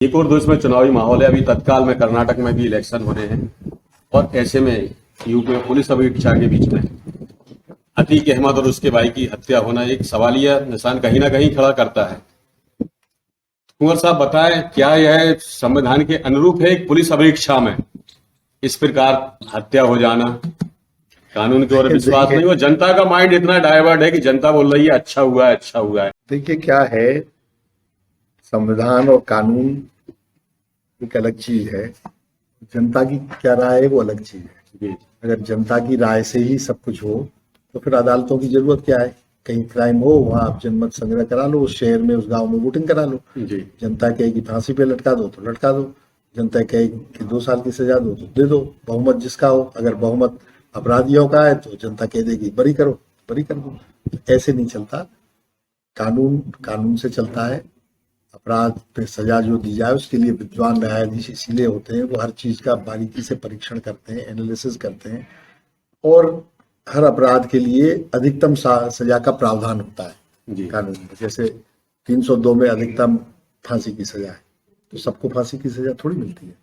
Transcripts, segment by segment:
एक और देश में चुनावी माहौल है। अभी तत्काल में कर्नाटक में भी इलेक्शन होने हैं और ऐसे में यूपी में पुलिस अपेक्षा के बीच में अतीक अहमद और उसके भाई की हत्या होना एक सवालिया निशान कहीं ना कहीं खड़ा करता है। कुंवर साहब बताएं, क्या यह संविधान के अनुरूप है? एक पुलिस अपेक्षा में इस प्रकार हत्या हो जाना, कानून की ओर विश्वास नहीं हो, जनता का माइंड इतना डाइवर्ट है कि जनता बोल रही है अच्छा हुआ है, अच्छा हुआ है। देखिए क्या है, संविधान और कानून एक अलग चीज है, जनता की क्या राय है वो अलग चीज है। अगर जनता की राय से ही सब कुछ हो तो फिर अदालतों की जरूरत क्या है? कहीं क्राइम हो वहां आप जनमत संग्रह करा लो, उस शहर में उस गांव में वोटिंग करा लो। जनता कहेगी फांसी पे लटका दो तो लटका दो, जनता कहेगी कि 2 साल की सजा दो तो दे दो। बहुमत जिसका हो, अगर बहुमत अपराधियों का है तो जनता कह देगी बरी करो, बरी कर दो। ऐसे नहीं चलता, कानून कानून से चलता है। अपराध पे सजा जो दी जाए उसके लिए विद्वान न्यायाधीश इसीलिए होते हैं, वो हर चीज का बारीकी से परीक्षण करते हैं, एनालिसिस करते हैं और हर अपराध के लिए अधिकतम सजा का प्रावधान होता है कानून में। जैसे 302 में अधिकतम फांसी की सजा है, तो सबको फांसी की सजा थोड़ी मिलती है।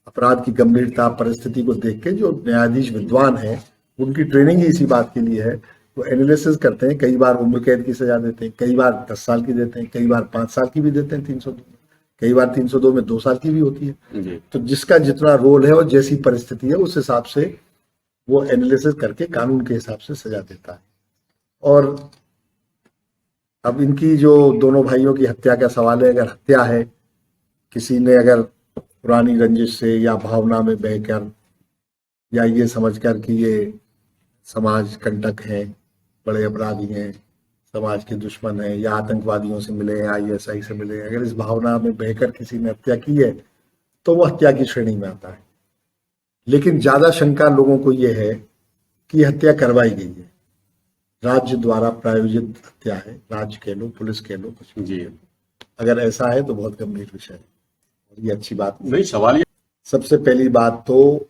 अपराध की गंभीरता परिस्थिति को देख के जो न्यायाधीश विद्वान है, उनकी ट्रेनिंग ही इसी बात के लिए है, वो एनालिसिस करते हैं। कई बार उम्र कैद की सजा देते हैं, कई बार 10 साल की देते हैं, कई बार 5 साल की भी देते हैं 302 में, कई बार 302 में 2 साल की भी होती है। तो जिसका जितना रोल है और जैसी परिस्थिति है उस हिसाब से वो एनालिसिस करके कानून के हिसाब से सजा देता है। और अब इनकी जो दोनों भाइयों की हत्या का सवाल है, अगर हत्या है, किसी ने अगर पुरानी रंजिश से या भावना में बहकर या ये समझकर कि ये समाज कंटक है, बड़े अपराधी हैं, समाज के दुश्मन हैं, या आतंकवादियों से मिले हैं, आईएसआई से मिले हैं, अगर इस भावना में बहकर किसी ने हत्या की है तो वो हत्या की श्रेणी में आता है। लेकिन ज्यादा शंका लोगों को ये है कि हत्या करवाई गई है, राज्य द्वारा प्रायोजित हत्या है, राज्य कह लो, पुलिस कह लो, कुछ भी। अगर ऐसा है तो बहुत गंभीर विषय है और ये अच्छी बात नहीं। सवाल सबसे पहली बात तो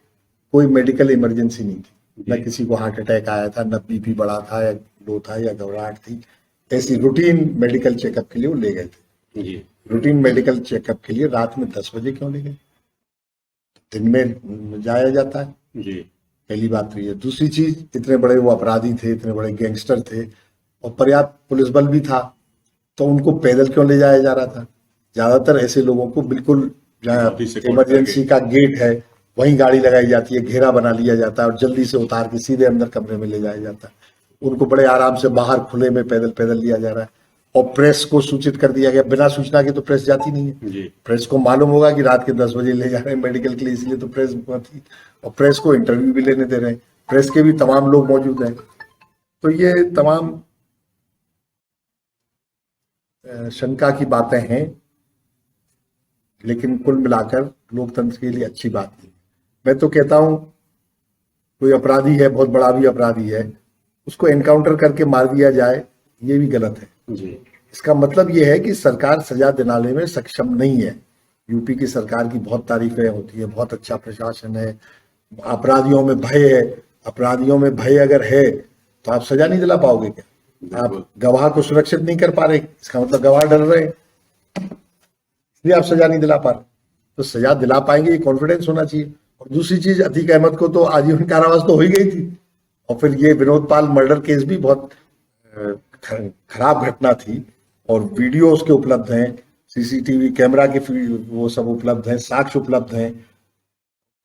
कोई मेडिकल इमरजेंसी नहीं थी, न किसी को हार्ट अटैक आया था, न बीपी बढ़ा था या लो था या घबराहट थी। ऐसी रूटीन मेडिकल चेकअप के लिए वो ले गए थे। रूटीन मेडिकल चेकअप के लिए रात में 10 बजे क्यों ले गए? दिन में जाया जाता है। पहली बात तो ये। दूसरी चीज, इतने बड़े वो अपराधी थे, इतने बड़े गैंगस्टर थे और पर्याप्त पुलिस बल भी था, तो उनको पैदल क्यों ले जाया जा रहा था? ज्यादातर ऐसे लोगों को बिल्कुल जहाँ इमरजेंसी का गेट है वहीं गाड़ी लगाई जाती है, घेरा बना लिया जाता है और जल्दी से उतार के सीधे अंदर कमरे में ले जाया जाता है। उनको बड़े आराम से बाहर खुले में पैदल पैदल लिया जा रहा है और प्रेस को सूचित कर दिया गया। बिना सूचना के तो प्रेस जाती नहीं है। प्रेस को मालूम होगा कि रात के 10 बजे ले जा रहे हैं मेडिकल के लिए, इसलिए तो प्रेस थी और प्रेस को इंटरव्यू भी लेने दे रहे हैं, प्रेस के भी तमाम लोग मौजूद हैं। तो ये तमाम शंका की बातें हैं, लेकिन कुल मिलाकर लोकतंत्र के लिए अच्छी बात नहीं। मैं तो कहता हूं कोई अपराधी है, बहुत बड़ा भी अपराधी है, उसको एनकाउंटर करके मार दिया जाए, ये भी गलत है। इसका मतलब ये है कि सरकार सजा दिलाने में सक्षम नहीं है। यूपी की सरकार की बहुत तारीफें होती है, बहुत अच्छा प्रशासन है, अपराधियों में भय है। अपराधियों में भय अगर है तो आप सजा नहीं दिला पाओगे क्या? आप गवाह को सुरक्षित नहीं कर पा रहे, इसका मतलब गवाह डर रहे, इसलिए आप सजा नहीं दिला पा रहे। तो सजा दिला पाएंगे ये कॉन्फिडेंस होना चाहिए। और दूसरी चीज, अतीक अहमद को तो आजीवन कारावास तो हो ही गई थी और फिर ये विनोद पाल मर्डर केस भी बहुत खराब घटना थी और वीडियो उसके उपलब्ध हैं, सीसीटीवी कैमरा के वो सब उपलब्ध हैं, साक्ष्य उपलब्ध हैं।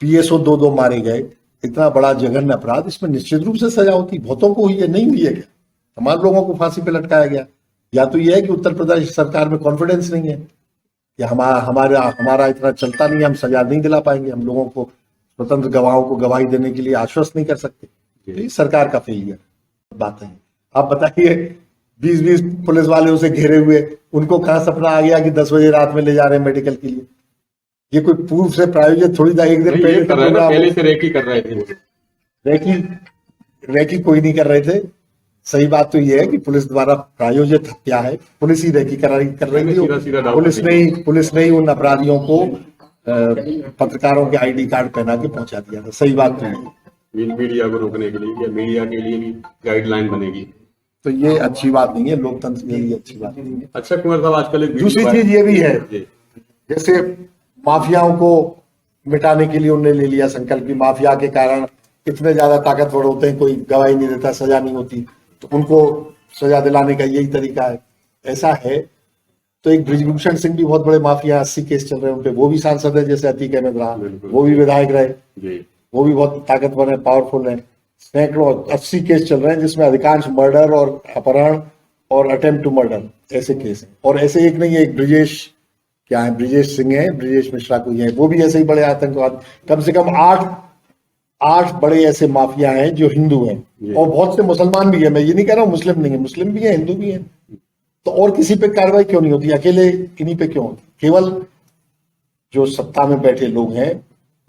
पीएसओ 2 मारे गए, इतना बड़ा जघन्य अपराध, इसमें निश्चित रूप से सजा होती। बहुतों को हुई है, नहीं हुई है क्या? तमाम लोगों को फांसी पे लटकाया गया। या तो यह है कि उत्तर प्रदेश सरकार में कॉन्फिडेंस नहीं है कि हमारा इतना चलता नहीं है, हम सजा नहीं दिला पाएंगे, हम लोगों को, स्वतंत्र गवाहों को गवाही देने के लिए आश्वस्त नहीं कर सकते। तो सरकार का फेलियर बात है। आप बताइए, 20-20 पुलिस वाले उसे घेरे हुए, उनको कहां सपना आ गया कि 10 बजे रात में ले जा रहे हैं मेडिकल के लिए? ये कोई पूर्व से प्रायोजित थोड़ी था, एक दिन पहले से रेकी कर रहे थे। रेकी कोई नहीं कर रहे थे। सही बात तो ये है कि पुलिस द्वारा प्रायोजित हत्या है, पुलिस ही रेकी कर रही थी। पुलिस ने ही उन अपराधियों को पत्रकारों के आईडी कार्ड पहना के पहुंचा दिया था। सही बात तो है। मीडिया को रोकने के लिए, मीडिया के लिए भी गाइडलाइन बनेगी, तो ये अच्छी बात नहीं है, लोकतंत्र के लिए अच्छी बात नहीं है। अच्छा कुंवर साहब, आजकल एक दूसरी चीज ये भी है, जैसे माफियाओं को मिटाने के लिए उन्होंने ले लिया संकल्प कि माफिया के कारण इतने ज्यादा ताकतवर होते हैं, कोई गवाही नहीं देता, सजा नहीं होती, तो उनको सजा दिलाने का यही तरीका है। ऐसा है। तो एक बृजभूषण सिंह भी बहुत बड़े माफिया, 80 केस चल रहे हैं उनपे, वो भी सांसद है जैसे अतीक अहमद रहा, वो भी विधायक रहे, वो भी बहुत ताकतवर है, पावरफुल है। सैकड़ों 80 केस चल रहे हैं जिसमें अधिकांश मर्डर और अपहरण और अटेम्प्ट टू मर्डर ऐसे केस हैं। और ऐसे एक नहीं है, एक ब्रिजेश क्या है, ब्रिजेश सिंह है, ब्रिजेश मिश्रा कोई है, वो भी ऐसे ही बड़े आतंकवाद, कम से कम आठ बड़े ऐसे माफिया हैं जो हिंदू हैं, और बहुत से मुसलमान भी है। मैं ये नहीं कह रहा हूँ मुस्लिम नहीं है, मुस्लिम भी है, हिंदू भी है। तो और किसी पे कार्रवाई क्यों नहीं होती, अकेले इन्हीं पे क्यों होती? केवल जो सत्ता में बैठे लोग हैं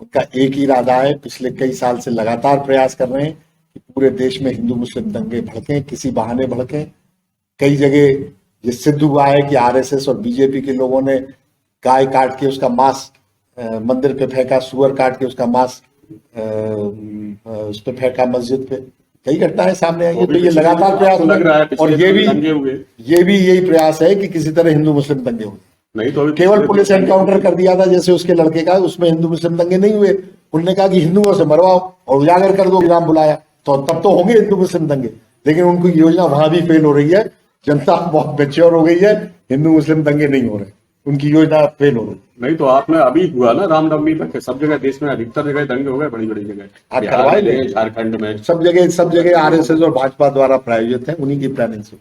उनका एक ही इरादा है, पिछले कई साल से लगातार प्रयास कर रहे हैं कि पूरे देश में हिंदू मुस्लिम दंगे भड़कें, किसी बहाने भड़कें। कई जगह ये सिद्ध हुआ है कि आरएसएस और बीजेपी के लोगों ने गाय काट के उसका मांस मंदिर पे फेंका, सुअर काट के उसका मांस उस पे फेंका मस्जिद पे। कई घटनाएं सामने आई है। तो ये लगातार प्रयास लग रहा है, और ये भी यही प्रयास है कि किसी तरह हिंदू मुस्लिम दंगे हुए। नहीं तो केवल पुलिस एनकाउंटर कर दिया था जैसे उसके लड़के का, उसमें हिंदू मुस्लिम दंगे नहीं हुए। उन्होंने कहा कि हिंदुओं से मरवाओ और उजागर कर दो, नाम बुलाया, तो तब तो होंगे हिंदू मुस्लिम दंगे। लेकिन उनकी योजना वहां भी फेल हो रही है। जनता बहुत मैच्योर हो गई है, हिंदू मुस्लिम दंगे नहीं हो रहे, उनकी योजना फेल हो रही। नहीं तो आपने अभी हुआ ना रामनवमी तक सब जगह देश में अधिकतर जगह दंगे हो गए, बड़ी बड़ी जगह करवाए गए, झारखंड में सब जगह आरएसएस और भाजपा द्वारा प्रायोजित है, उन्हीं की प्लानिंग से।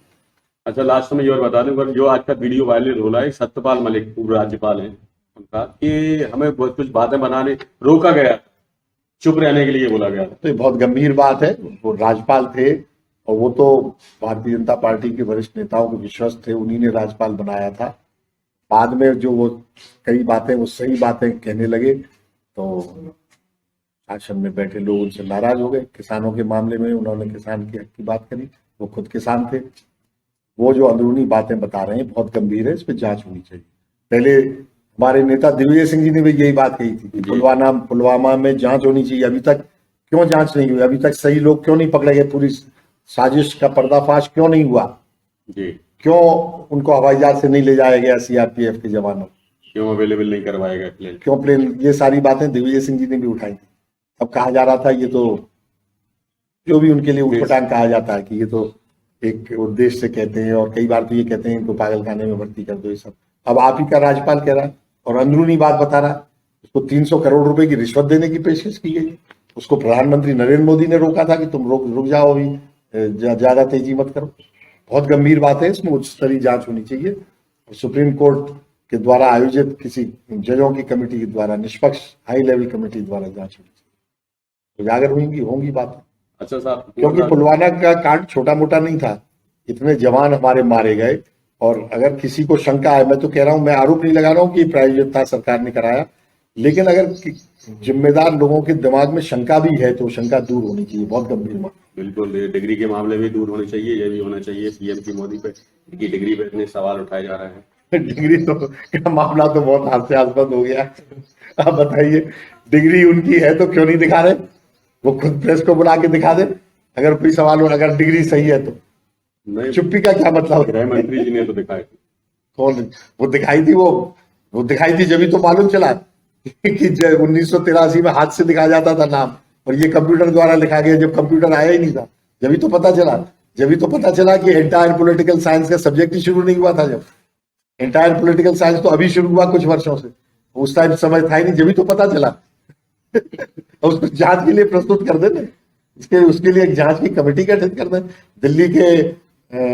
अच्छा, लास्ट में ये और बता दें, जो आज का वीडियो वायरल हो रहा है, सत्यपाल मलिक पूर्व राज्यपाल हैं उनका, कि हमें बहुत कुछ बातें बनाने रोका गया, चुप रहने के लिए बोला गया। तो ये बहुत गंभीर बात है। वो राज्यपाल थे और वो तो भारतीय जनता पार्टी के वरिष्ठ नेताओं के विश्वस्त थे, उन्हीं ने राज्यपाल बनाया था। बाद में जो वो कई बातें, वो सही बातें कहने लगे तो शासन में बैठे लोग उनसे नाराज हो गए। किसानों के मामले में उन्होंने किसान के हक की बात करी, वो खुद किसान थे। वो जो अंदरूनी बातें बता रहे हैं बहुत गंभीर है, इस पर जांच होनी चाहिए। पहले हमारे नेता दिग्विजय सिंह जी ने भी यही बात कही थी कि पुलवामा में जांच होनी चाहिए। अभी तक क्यों जांच नहीं हुई? अभी तक सही लोग क्यों नहीं पकड़े गए? पूरी साजिश का पर्दाफाश क्यों नहीं हुआ जी? क्यों उनको हवाई जहाज से नहीं ले जाया गया सीआरपीएफ के जवानों? क्यों अवेलेबल नहीं करवाया गया प्लेन? क्यों प्लेन? ये सारी बातें दिग्विजय सिंह जी ने भी उठाई थी। अब कहा जा रहा था ये तो जो भी उनके लिए उठपटांग कहा जाता है कि ये तो एक उद्देश्य से कहते हैं, और कई बार तो ये कहते हैं इनको पागलखाने में भर्ती कर दो, ये सब। अब आप ही का राज्यपाल कह रहा है और अंदरूनी बात बता रहा है। उसको 300 करोड़ रुपए की रिश्वत देने की पेशकश की गई। उसको प्रधानमंत्री नरेंद्र मोदी ने रोका था कि तुम रुक जाओ, अभी ज्यादा तेजी मत करो। बहुत गंभीर बात है, इसमें उच्च स्तरीय जांच होनी चाहिए और सुप्रीम कोर्ट के द्वारा आयोजित किसी जजों की कमेटी के द्वारा, निष्पक्ष हाई लेवल कमेटी द्वारा जांच होनी चाहिए। उजागर होंगी बात। अच्छा साहब, क्योंकि पुलवामा का कांड छोटा मोटा नहीं था, इतने जवान हमारे मारे गए। और अगर किसी को शंका है, मैं तो कह रहा हूं, मैं आरोप नहीं लगा रहा हूं कि प्रायोजित था, सरकार ने कराया, लेकिन अगर जिम्मेदार लोगों के दिमाग में शंका भी है तो शंका दूर होनी चाहिए। बहुत गंभीर बात। बिल्कुल, डिग्री के मामले में दूर होनी चाहिए, ये भी होना चाहिए सीएम की मोदी पे की डिग्री पे इतने सवाल उठाए जा रहे हैं। डिग्री तो का मामला तो बहुत हास्यास्पद हो गया। आप बताइए, डिग्री उनकी है तो क्यों नहीं दिखा रहे? वो खुद प्रेस को बुला के दिखा दे अगर कोई सवाल हो, अगर डिग्री सही है तो। नहीं, चुप्पी का क्या मतलब? गृह मंत्री जी ने तो दिखाई थी। कौन? वो दिखाई थी, वो दिखाई थी जब ही तो मालूम चला कि 1983 में हाथ से लिखा जाता था नाम, और ये कंप्यूटर द्वारा लिखा गया जब कंप्यूटर आया ही नहीं था। जब ही तो पता चला कि एंटायर पॉलिटिकल साइंस का सब्जेक्ट ही शुरू नहीं हुआ था। जब एंटायर पॉलिटिकल साइंस तो अभी शुरू हुआ कुछ वर्षों से, उस टाइम समझ था ही नहीं, जब ही तो पता चला। उसको जांच के लिए प्रस्तुत कर देना, उसके लिए एक जांच की कमेटी गठित कर दें। दिल्ली के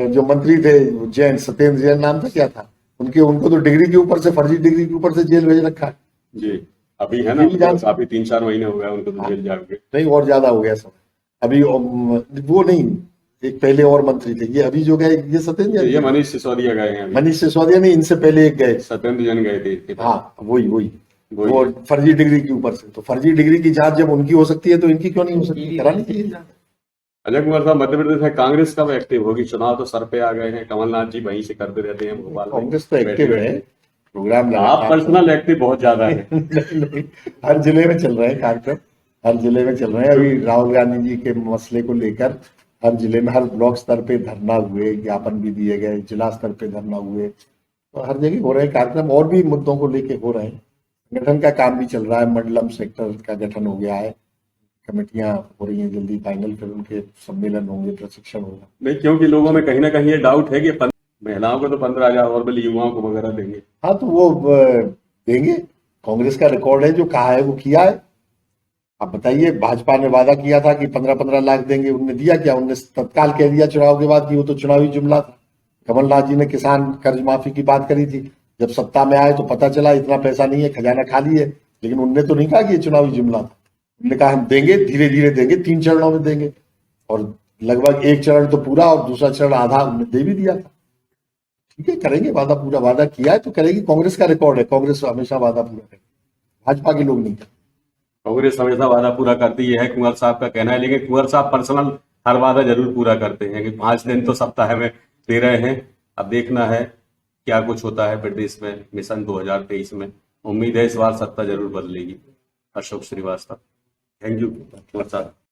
जो मंत्री थे जैन, सत्येंद्र जैन नाम था, क्या था उनको तो डिग्री के ऊपर से, फर्जी डिग्री के ऊपर से जेल भेज रखा है जी। अभी है ना, काफी 3-4 महीने हो गए उनको तो जेल जाके। नहीं, और ज्यादा हो गया सब। अभी वो नहीं, एक पहले और मंत्री थे, ये अभी जो गए ये सत्येंद्र, ये मनीष सिसोदिया गए हैं। मनीष सिसोदिया नहीं, इनसे पहले एक गए, सत्येंद्र जैन गए थे। हाँ, वही वो फर्जी डिग्री के ऊपर से। तो फर्जी डिग्री की जांच जब उनकी हो सकती है तो इनकी क्यों नहीं हो सकती? करानी चाहिए जांच। अजय कुमार साहब, मध्य प्रदेश में कांग्रेस कब एक्टिव होगी? चुनाव तो सर पे आ गए हैं, कमलनाथ जी वहीं से करते रहते हैं भोपाल। कांग्रेस तो एक्टिव है, प्रोग्राम आप पर्सनल एक्टिव बहुत ज्यादा है। नहीं, हर जिले में चल रहे हैं कार्यक्रम, हर जिले में चल रहे हैं। अभी राहुल गांधी जी के मसले को लेकर हर जिले में, हर ब्लॉक स्तर पे धरना हुए, ज्ञापन भी दिए गए, जिला स्तर पे धरना हुए, तो हर जगह हो रहे हैं कार्यक्रम। और भी मुद्दों को लेके हो रहे हैं। गठन का काम भी चल रहा है, मंडलम सेक्टर का गठन हो गया है, कमेटियां हो रही हैं जल्दी फाइनल, फिर उनके सम्मेलन होंगे, प्रशिक्षण होगा। नहीं, क्योंकि लोगों में कहीं ना कहीं ये डाउट है कि महिलाओं को तो 15,000 और बल्कि युवाओं को वगैरह देंगे। हाँ तो वो देंगे, कांग्रेस का रिकॉर्ड है, जो कहा है वो किया है। आप बताइए, भाजपा ने वादा किया था कि 15-15 लाख देंगे, उनने दिया क्या? उनने तत्काल कह दिया चुनाव के बाद कि वो तो चुनावी जुमला था। कमलनाथ जी ने किसान कर्ज माफी की बात करी थी, जब सत्ता में आए तो पता चला इतना पैसा नहीं है, खजाना खाली है। लेकिन उनने तो नहीं कहा कि ये चुनावी जुमला था, उन्होंने कहा हम देंगे, धीरे धीरे देंगे, 3 चरणों में देंगे। और लगभग एक चरण तो पूरा और दूसरा चरण आधा उन्होंने दे भी दिया था। ठीक है, करेंगे वादा पूरा, वादा किया है तो करेगी। कांग्रेस का रिकॉर्ड है, कांग्रेस हमेशा वादा पूरा करेगी, भाजपा के लोग नहीं करते। कांग्रेस हमेशा वादा पूरा करती है, कुंवर साहब का कहना है, लेकिन कुंवर साहब पर्सनल हर वादा जरूर पूरा करते हैं कि 5 दिन तो सप्ताह में दे रहे हैं। अब देखना है क्या कुछ होता है प्रदेश में मिशन 2023 में। उम्मीद है इस बार सत्ता जरूर बदलेगी। अशोक श्रीवास्तव, थैंक यू कुंवर साहब।